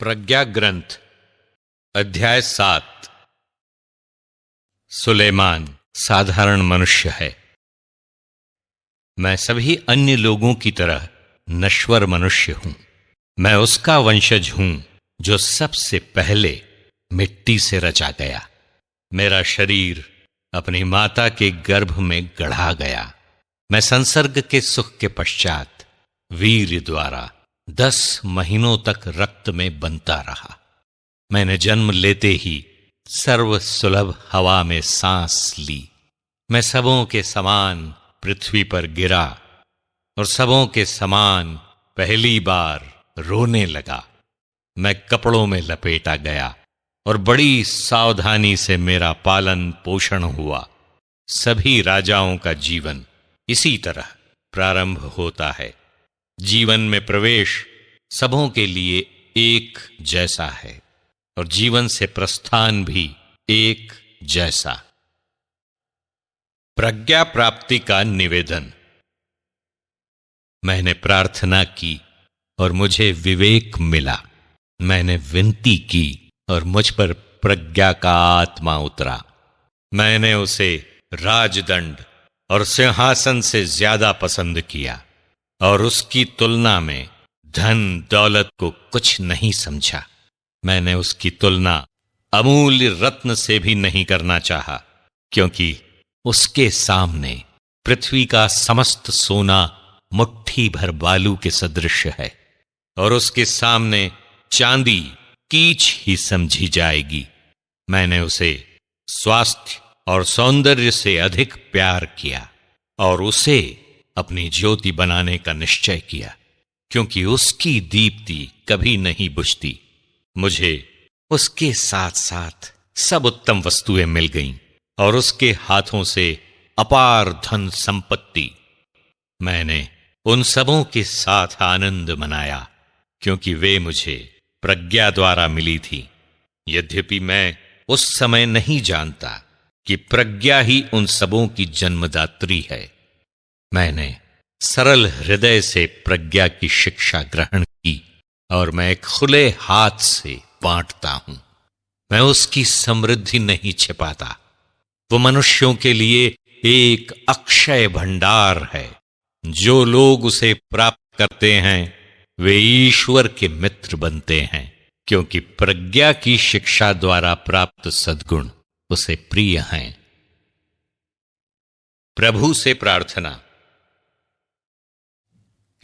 प्रज्ञा ग्रंथ अध्याय 7। सुलेमान साधारण मनुष्य है। मैं सभी अन्य लोगों की तरह नश्वर मनुष्य हूं। मैं उसका वंशज हूं जो सबसे पहले मिट्टी से रचा गया। मेरा शरीर अपनी माता के गर्भ में गढ़ा गया। मैं संसर्ग के सुख के पश्चात वीर्य द्वारा 10 महीनों तक रक्त में बनता रहा। मैंने जन्म लेते ही सर्व सुलभ हवा में सांस ली। मैं सबों के समान पृथ्वी पर गिरा और सबों के समान पहली बार रोने लगा। मैं कपड़ों में लपेटा गया और बड़ी सावधानी से मेरा पालन पोषण हुआ। सभी राजाओं का जीवन इसी तरह प्रारंभ होता है। जीवन में प्रवेश सबों के लिए एक जैसा है और जीवन से प्रस्थान भी एक जैसा। प्रज्ञा प्राप्ति का निवेदन। मैंने प्रार्थना की और मुझे विवेक मिला। मैंने विनती की और मुझ पर प्रज्ञा का आत्मा उतरा। मैंने उसे राजदंड और सिंहासन से ज्यादा पसंद किया और उसकी तुलना में धन दौलत को कुछ नहीं समझा। मैंने उसकी तुलना अमूल्य रत्न से भी नहीं करना चाहा, क्योंकि उसके सामने पृथ्वी का समस्त सोना मुट्ठी भर बालू के सदृश है और उसके सामने चांदी कीच ही समझी जाएगी। मैंने उसे स्वास्थ्य और सौंदर्य से अधिक प्यार किया और उसे अपनी ज्योति बनाने का निश्चय किया, क्योंकि उसकी दीप्ति कभी नहीं बुझती। मुझे उसके साथ साथ सब उत्तम वस्तुएं मिल गईं और उसके हाथों से अपार धन संपत्ति। मैंने उन सबों के साथ आनंद मनाया, क्योंकि वे मुझे प्रज्ञा द्वारा मिली थी। यद्यपि मैं उस समय नहीं जानता कि प्रज्ञा ही उन सबों की जन्मदात्री है। मैंने सरल हृदय से प्रज्ञा की शिक्षा ग्रहण की और मैं खुले हाथ से बांटता हूं। मैं उसकी समृद्धि नहीं छिपाता। वो मनुष्यों के लिए एक अक्षय भंडार है। जो लोग उसे प्राप्त करते हैं वे ईश्वर के मित्र बनते हैं, क्योंकि प्रज्ञा की शिक्षा द्वारा प्राप्त सद्गुण उसे प्रिय हैं। प्रभु से प्रार्थना।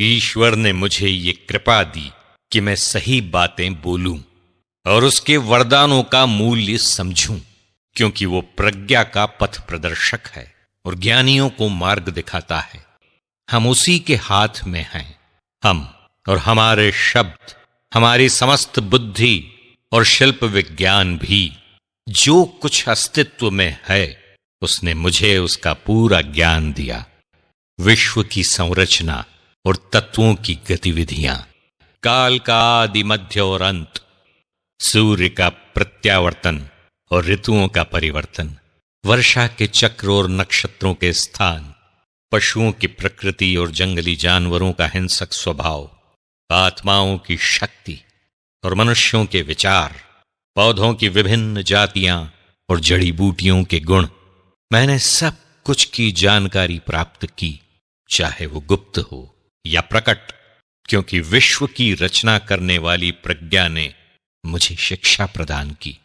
ईश्वर ने मुझे ये कृपा दी कि मैं सही बातें बोलूं और उसके वरदानों का मूल्य समझूं, क्योंकि वो प्रज्ञा का पथ प्रदर्शक है और ज्ञानियों को मार्ग दिखाता है। हम उसी के हाथ में हैं। हम और हमारे शब्द, हमारी समस्त बुद्धि और शिल्प विज्ञान भी, जो कुछ अस्तित्व में है, उसने मुझे उसका पूरा ज्ञान दिया। विश्व की संरचना और तत्वों की गतिविधियां, काल का आदि मध्य और अंत, सूर्य का प्रत्यावर्तन और ऋतुओं का परिवर्तन, वर्षा के चक्र और नक्षत्रों के स्थान, पशुओं की प्रकृति और जंगली जानवरों का हिंसक स्वभाव, आत्माओं की शक्ति और मनुष्यों के विचार, पौधों की विभिन्न जातियां और जड़ी बूटियों के गुण, मैंने सब कुछ की जानकारी प्राप्त की, चाहे वो गुप्त हो या प्रकट, क्योंकि विश्व की रचना करने वाली प्रज्ञा ने मुझे शिक्षा प्रदान की।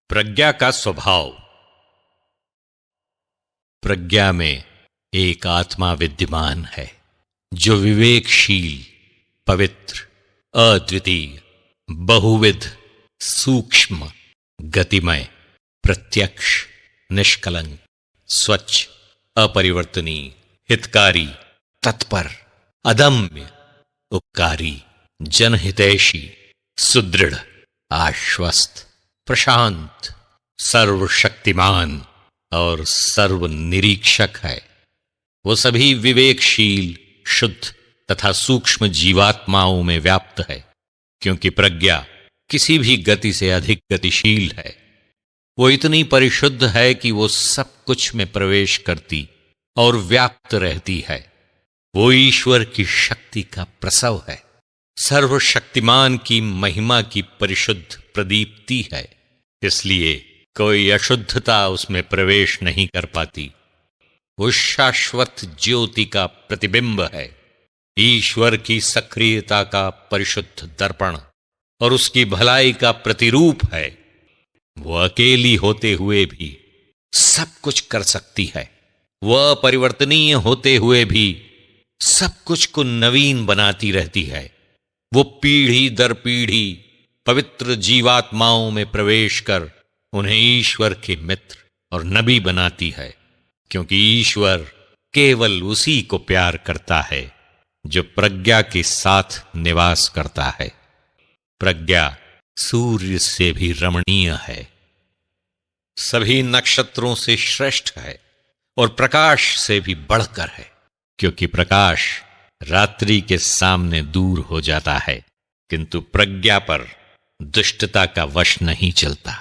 प्रज्ञा का स्वभाव। प्रज्ञा में एक आत्मा विद्यमान है जो विवेकशील, पवित्र, अद्वितीय, बहुविध, सूक्ष्म, गतिमय, प्रत्यक्ष, निष्कलंक, स्वच्छ, अपरिवर्तनीय, हितकारी, तत्पर, अदम्य, उपकारी, जनहितैषी, सुदृढ़, आश्वस्त, प्रशांत, सर्वशक्तिमान और सर्वनिरीक्षक है। वो सभी विवेकशील, शुद्ध तथा सूक्ष्म जीवात्माओं में व्याप्त है, क्योंकि प्रज्ञा किसी भी गति से अधिक गतिशील है। वो इतनी परिशुद्ध है कि वो सब कुछ में प्रवेश करती और व्याप्त रहती है। वो ईश्वर की शक्ति का प्रसव है। सर्वशक्तिमान की महिमा की परिशुद्ध प्रदीप्ति है, इसलिए कोई अशुद्धता उसमें प्रवेश नहीं कर पाती। वो शाश्वत ज्योति का प्रतिबिंब है, ईश्वर की सक्रियता का परिशुद्ध दर्पण और उसकी भलाई का प्रतिरूप है। वो अकेली होते हुए भी सब कुछ कर सकती है। वह अपरिवर्तनीय होते हुए भी सब कुछ को नवीन बनाती रहती है। वो पीढ़ी दर पीढ़ी पवित्र जीवात्माओं में प्रवेश कर उन्हें ईश्वर के मित्र और नबी बनाती है, क्योंकि ईश्वर केवल उसी को प्यार करता है जो प्रज्ञा के साथ निवास करता है। प्रज्ञा सूर्य से भी रमणीय है, सभी नक्षत्रों से श्रेष्ठ है और प्रकाश से भी बढ़कर है, क्योंकि प्रकाश रात्रि के सामने दूर हो जाता है, किंतु प्रज्ञा पर दुष्टता का वश नहीं चलता।